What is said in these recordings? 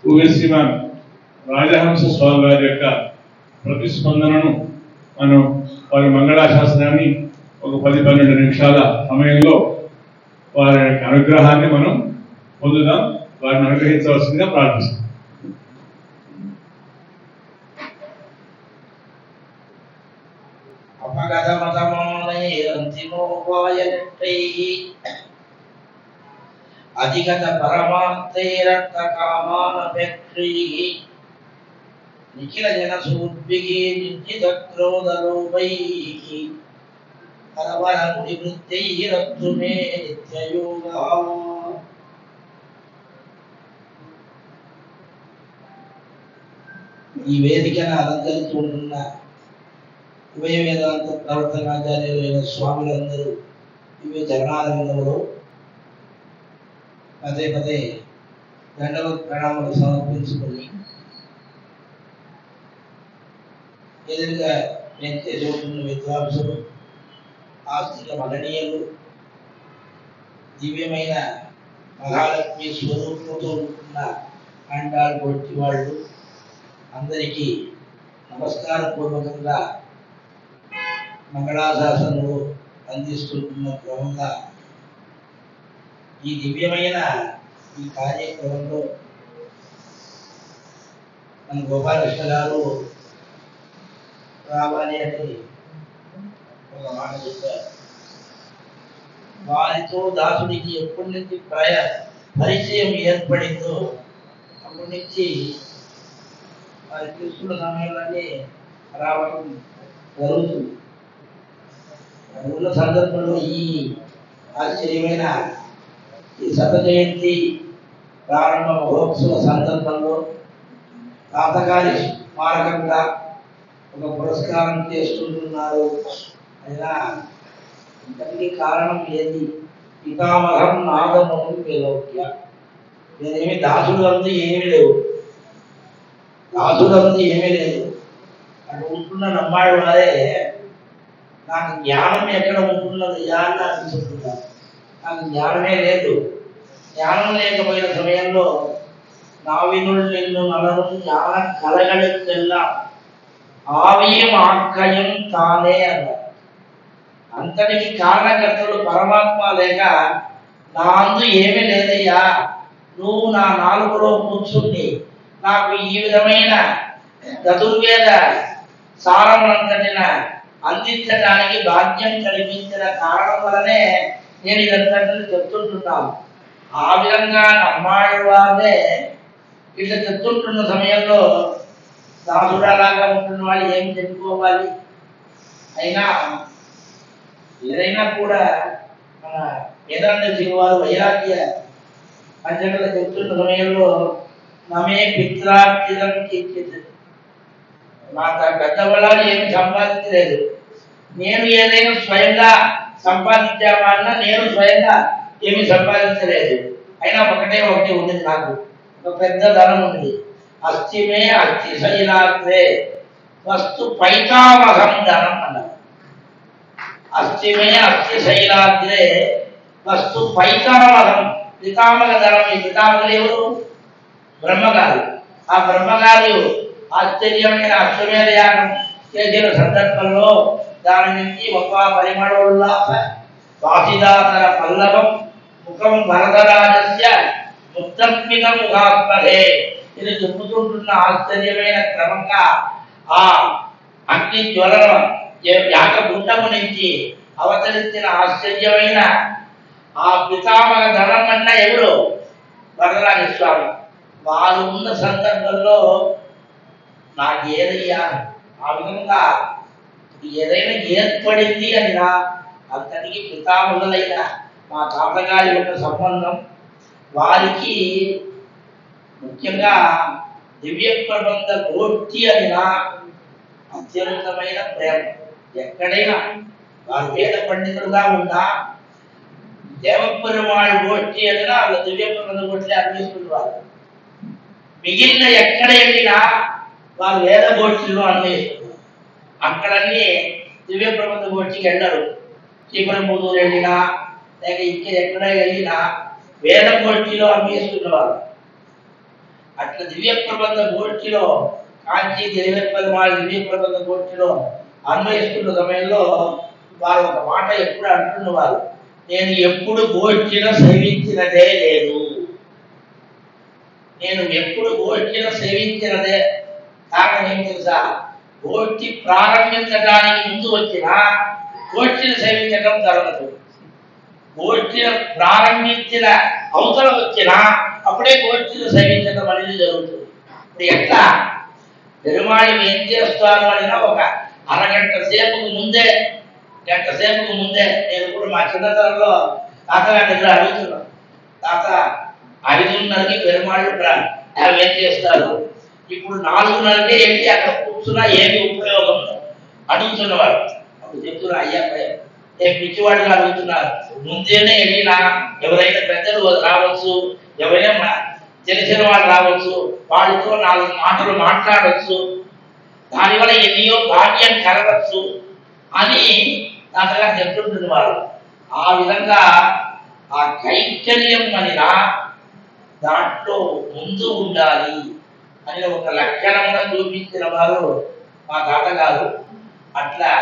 శ్రీమాన్ రాజహంస స్వామి వారి యొక్క ప్రతిస్పందనను మనం వారి మంగళాశాసనాన్ని ఒక 10-12 నిమిషాల సమయంలో వారి యొక్క అనుగ్రహాన్ని మనం పొందుదాం. వారిని అనుగ్రహించవలసిందిగా ప్రార్థిస్తాం. అధిగత పరమార్థైరర్థ కామానపేక్షైః నిఖిల జన సూద్భిః నిర్జిత క్రోధలోభైః పరవర నివృత్తైరస్తు మే నిత్యయోగః. ఈ వేదికను అలంకరించి ఉంటున్న ఉభయ వేదాంత ప్రవర్తనాచార్యులైన స్వాములందరూ ఇవే జగనానందములు పదే పదే దండవత్ ప్రణామాలు సమర్పించుకొని ఎదురుగా వెంకటేశ్వర చూస్తున్న విద్వాంసులు, ఆస్తిక మహనీయులు, దివ్యమైన మహాలక్ష్మి స్వరూపంతో ఉంటున్న అండాలు కొట్టి వాళ్ళు అందరికీ నమస్కార పూర్వకంగా మంగళాశాసనలు అందిస్తుంటున్న క్రమంగా ఈ దివ్యమైన ఈ కార్యక్రమంలో మన గోపాలకృష్ణ గారు రావాలి అని ఒక మాట చెప్పారు. వారితో దాసుడికి ఎప్పటి నుంచి పరిచయం ఏర్పడిందో అప్పటి నుంచి వారి తీసుకున్న సమయంలోనే రావడం జరుగుతుంది. ఉన్న సందర్భంలో ఈ ఆశ్చర్యమైన ఈ శత జయంతి ప్రారంభ మహోత్సవ సందర్భంలో తాతగారి స్మారకంగా ఒక పురస్కారం చేస్తుంటున్నారు. అయినా ఇంతకీ కారణం ఏది? పితామహం నాదమును విలోక్య. నేనేమి దాసులందు ఏమీ లేవు, దాసులందు ఏమీ లేదు. అటు ఉంటున్న నమ్మాడు వారే నాకు జ్ఞానం ఎక్కడ ఉంటున్నది అని అనిపిస్తున్నాను. నాకు జ్ఞానమే లేదు. జ్ఞానం లేకపోయిన సమయంలో నా వినుడు నిన్ను నలను జ్ఞాన కలగలికెల్లా ఆవియం ఆక్కయం తానే అన్నారు. అంతటికి కారణకర్తలు పరమాత్మ లేక నా అందు ఏమీ లేదయ్యా, నువ్వు నా నాలుగులో కూర్చుని నాకు ఈ విధమైన చతుర్వేద సారములంతటిన అందించడానికి భాగ్యం కల్పించిన కారణం వలనే నేను ఇదంతా చెప్తుంటున్నాను. ఆ విధంగా నమ్మాడు వారే ఇట్లా చెప్తుంటున్న సమయంలో దాసుడలాగా ఉంటున్న వాళ్ళు ఏం చెప్పుకోవాలి? అయినా ఏదైనా కూడా మన వేదాంత జీవాలు వైరాగ్య పంచకల చెప్తున్న సమయంలో నమే పిత్రార్జితం కించిత్, మా పెద్దవాళ్ళు ఏమి సంపాదించలేదు, నేను ఏదైనా స్వయంగా సంపాదించామన్నా నేను స్వయంగా ఏమి సంపాదించలేదు. అయినా ఒకటి ఉన్నది, నాకు ఒక పెద్ద ధనం ఉంది. అస్థిమే అస్థి శైలాగ్రే వస్తు పైతామహం ధనం అన్నారు. అస్థిమే అస్థి శైలాగ్రే వస్తు పైతామహం. పితామహ ధనం. ఈ పితామహులు ఎవరు? బ్రహ్మగారు. ఆ బ్రహ్మగారు ఆశ్చర్యమైన అశ్వమేధ యాగం చేసిన సందర్భంలో దాని నుంచి ఒక పరిమళోల్లాస వాసిదాసర పల్లవం ముఖం వరదరాజస్య ముక్తస్మిత ముఖాత్మహే. ఇది చెప్పుతుంటున్న ఆశ్చర్యమైన క్రమంగా ఆ అగ్ని జ్వలన యాగగుండము నుంచి అవతరించిన ఆశ్చర్యమైన ఆ పితామహ ధనం అన్న ఎవరు? వరదరాజ స్వామి. వారు ఉన్న సందర్భంలో నాకు ఏదయ్యా ఆ విధంగా ఏదైనా ఏర్పడింది అని నా అంతటికి పితామహులైన మా తాతగారి యొక్క సంబంధం. వారికి ముఖ్యంగా దివ్య ప్రబంధ గోష్ఠి అని నా అత్యంతమైన ప్రేమ. ఎక్కడైనా వారు వేద పండితులుగా ఉన్నా దేవపెరుమాళ్ గోష్ఠి అని వాళ్ళ దివ్య ప్రబంధ గోష్ఠి అన్వేషిస్తున్నారు. మిగిలిన ఎక్కడ వెళ్ళినా వారు వేద గోష్ఠిలో అన్వేషిస్తున్నారు. అక్కడన్నీ దివ్య ప్రబంధ గోష్ఠికి వెళ్ళరు. శ్రీపరమూరు వెళ్ళినా లేక ఇంకా ఎక్కడ వెళ్ళినా వేద గోష్ఠిలో అన్వేషిస్తున్నవారు. అట్లా దివ్య ప్రబంధ గోష్ఠిలో కాంచి తెలివెప్పలమాల దివ్య ప్రబంధ గోష్ఠిలో అన్వయిస్తున్న సమయంలో వారు ఒక మాట ఎప్పుడు అంటున్నవారు, నేను ఎప్పుడు గోష్ఠిలో సేవించినదే లేదు, నేను ఎప్పుడు గోష్ఠిలో సేవించినదే. కారణం ఏం తెలుసా, గోష్ఠి ప్రారంభించడానికి ముందు వచ్చిన గోష్ఠిని సేవించడం జరగదు, గోష్ఠిని ప్రారంభించిన అవసరం వచ్చినా అప్పుడే గోష్ఠిని సేవించడం అనేది జరుగుతుంది. ఇప్పుడు ఎట్లా పెరుమాళి ఏం చేస్తారు అనినా ఒక అరగంట సేపుకు ముందే, గంట సేపుకు ముందే నేను కూడా మా చిన్నతనంలో తాతగారి దగ్గర అడుగుతున్నాను, తాత 5:30కి పెరుమాళ్ళు ఏం చేస్తారు, ఇప్పుడు 4:30కే ఏంటి అక్కడ కూర్చున్నా ఏమి ఉపయోగం అడుగుతున్నవారు. అప్పుడు చెప్తున్నా, అయ్యా పిచ్చివాడిగా అడుగుతున్నారు, ముందేనే వెళ్ళినా ఎవరైనా పెద్దలు రావచ్చు, ఎవరైనా తెలిసిన వాళ్ళు రావచ్చు, వాళ్ళతో 4 మాటలు మాట్లాడవచ్చు, దానివల్ల ఎన్నో భాగ్యం కలగచ్చు అని నాకలా చెప్తుంటుంది వారు. ఆ విధంగా ఆ కైంకర్యం అనినా దాంట్లో ముందు ఉండాలి అని ఒక లక్షణంగా చూపించిన వారు మా తాతగారు. అట్లా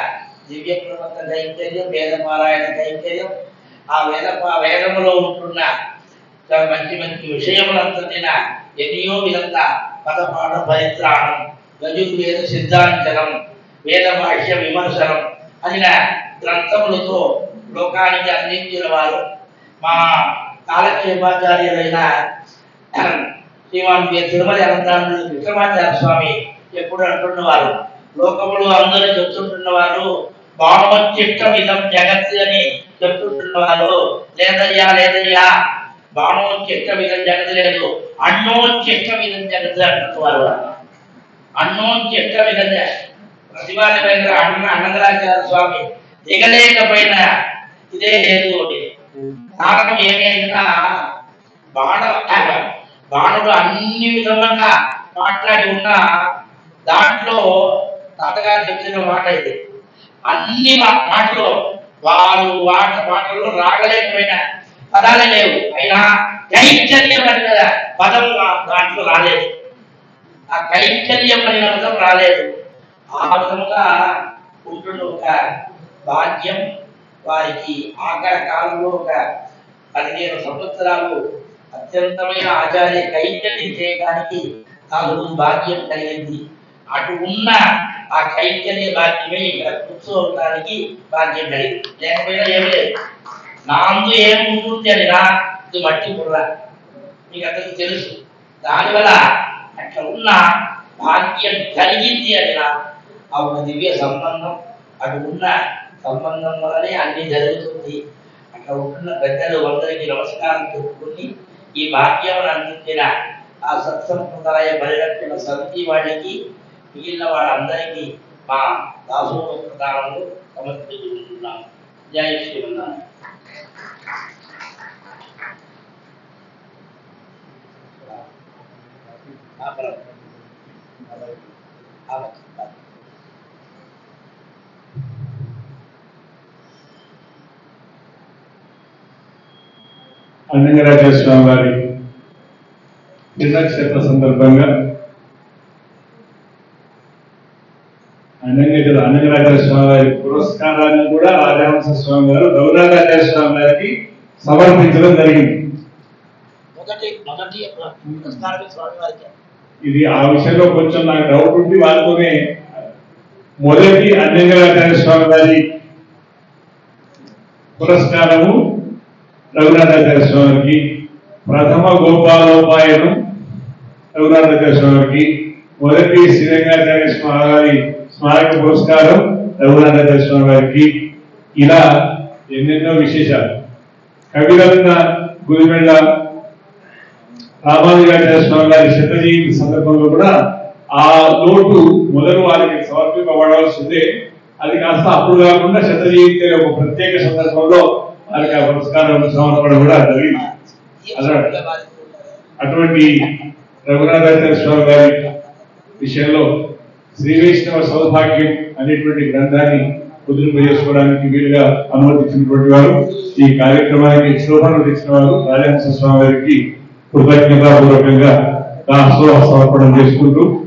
దివ్య ప్రబంధ కైంకర్యం, వేదపారాయణ కైంకర్యం, ఆ వేదములో ఉంటున్న మంచి మంచి విషయములంతటిన ఎన్నో విధంగా పదపాఠ పరిత్రాణం, యజుర్వేద సిద్ధాంతరం, వేద భాష్య విమర్శనం అనిన గ్రంథములతో లోకానికి అందించిన వారు మా కాలక్షేపాచార్యులైన శ్రీమాన్ తిరుమల అనంతానంద విక్రమాచార్య స్వామి ఎప్పుడు అంటున్నవారు, లోకములు అందరూ చెప్తుంటున్నవారు బాణోచ్చిష్ట విధం జగత్ అని చెప్తుంటున్నవారు, లేదయ్యా బాణోచ్చిష్ట విధం జగత్ లేదు, అన్నోచ్చిష్ట విధం జగత్ అంటున్నవారు. అన్నోచ్చిష్ట విధం ప్రతిభానిమైన అన్నగరాచార్య స్వామి దిగలేకపోయినా ఇదే లేదు. కారణం ఏమైనా బాణుడు అన్ని విధంగా మాట్లాడి ఉన్నా దాంట్లో తాతగారు చెప్పిన మాట ఇది, అన్ని మాటలు వారు మాటలు రాగలేకపోయినా పదాలే లేవు, అయినా కైంకర్యం అనే పదం దాంట్లో రాలేదు, ఆ కైంకర్యం అనే పదం రాలేదు. ఆ విధంగా ఉంటున్న ఒక భాగ్యం వారికి ఆఖరి కాలంలో ఒక 15 సంవత్సరాలు అత్యంతమైన ఆచార్య కైంకర్యం చేయడానికి నాకు భాగ్యం కలిగింది. అటు ఉన్న ఆ కైంకర్య భాగ్యమే ఇక్కడ కూర్చోవడానికి భాగ్యం కలిగింది. లేకపోయినా ఏం లేదు, నా అందు ఏముంటుంది అని రా, ఇది మట్టి బుర్ర, మీకు అందరికీ తెలుసు. దానివల్ల అట్లా ఉన్న భాగ్యం కలిగింది అని రా, ఆ ఒక దివ్య సంబంధం, అటు ఉన్న సంబంధం వల్లనే అన్ని జరుగుతుంది. అట్లా ఉంటున్న పెద్దలు అందరికీ నమస్కారం చెప్పుకుని ఈ భాగ్యం అందించిన ఆ సత్సంప్రదాయ పరిరక్షణ సమితి వాళ్ళకి, మిగిలిన వాళ్ళందరికీ మా దాసోహ ప్రదానము సమర్పించుకుంటున్నాం. జై శ్రీమన్నారాయణ. అన్నగరాచార్య స్వామి వారి దినక్షేత్ర సందర్భంగా అన్నగరాచార్య స్వామి వారి పురస్కారాన్ని కూడా రాజహంస స్వామి గారు గౌరవాచార్య స్వామి గారికి సమర్పించడం జరిగింది. ఇది ఆ విషయంలో కొంచెం నాకు డౌట్ ఉంది, వాళ్ళతోనే మొదటి అన్నగరాచార్య స్వామి వారి పురస్కారము రఘునాథాచార్య స్వామికి, ప్రథమ గోపాలోపాయనం రఘునాథాచార్య స్వామికి, మొదటి శ్రీరంగాచార్య స్వామి వారి స్మారక పురస్కారం రఘునాథాచార్య స్వామి వారికి, ఇలా ఎన్నెన్నో విశేషాలు. కవిరత్న గురిమెళ్ళ రామానుజాచార్య స్వామి వారి శతజయంతి సందర్భంలో కూడా ఆ లోటు మొదలు వారికి సమర్పింపబడాల్సిందే, అది కాస్త అప్పుడు కాకుండా శతజయంతి ఒక ప్రత్యేక సందర్భంలో వారికి ఆ పురస్కారం సమర్పణ కూడా జరిగింది. అటువంటి రఘునాథాచార్య స్వామి గారి విషయంలో శ్రీ వైష్ణవ సౌభాగ్యం అనేటువంటి గ్రంథాన్ని కుదిరింపజేసుకోవడానికి వీలుగా అనుమతించినటువంటి వారు, ఈ కార్యక్రమానికి శోభను తెచ్చిన వారు రాజహంస స్వామి వారికి కృతజ్ఞతాపూర్వకంగా సమర్పణం చేసుకుంటూ